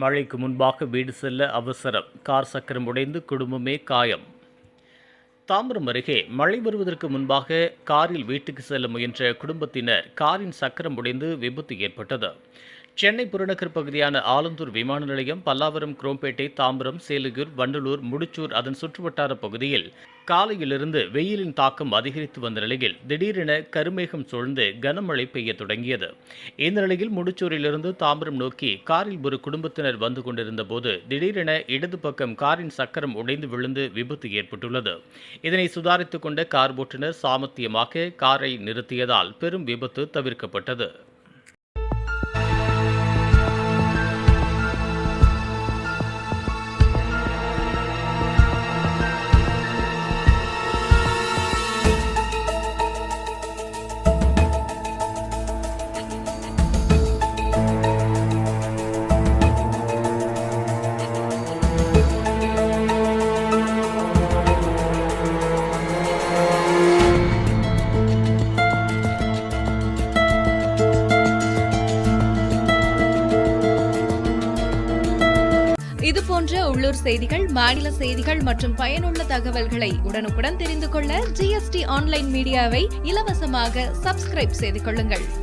மழைக்கு முன்பாக வீடு செல்ல அவசரம். கார் சக்கரம் உடைந்து குடும்பமே காயம். தாம்பரம் அருகே மழை வருவதற்கு முன்பாக காரில் வீட்டுக்கு செல்ல முயன்ற குடும்பத்தினர் காரின் சக்கரம் உடைந்து விபத்து ஏற்பட்டது. சென்னை புறநகர் பகுதியான ஆலந்தூர் விமான நிலையம், பல்லாவரம், குரோம்பேட்டை, தாம்பரம், சேலையூர், வண்டலூர், முடிச்சூர் அதன் சுற்றுவட்டார பகுதியில் காலையிலிருந்து வெயிலின் தாக்கம் அதிகரித்து வந்த நிலையில் திடீரென கருமேகம் சூழ்ந்து கனமழை பெய்ய தொடங்கியது. இந்த நிலையில் முடிச்சூரிலிருந்து தாம்பரம் நோக்கி காரில் ஒரு குடும்பத்தினர் வந்து கொண்டிருந்த போது திடீரென இடது பக்கம் காரின் சக்கரம் உடைந்து விழுந்து விபத்து ஏற்பட்டுள்ளது. இதனை சுதாரித்துக் கொண்ட கார் ஓட்டுநர் சாமர்த்தியமாக காரை நிறுத்தியதால் பெரும் விபத்து தவிர்க்கப்பட்டது. இதுபோன்ற உள்ளூர் செய்திகள், மாநில செய்திகள் மற்றும் பயனுள்ள தகவல்களை உடனுக்குடன் தெரிந்து கொள்ள GST ஆன்லைன் மீடியாவை இலவசமாக சப்ஸ்கிரைப் செய்து கொள்ளுங்கள்.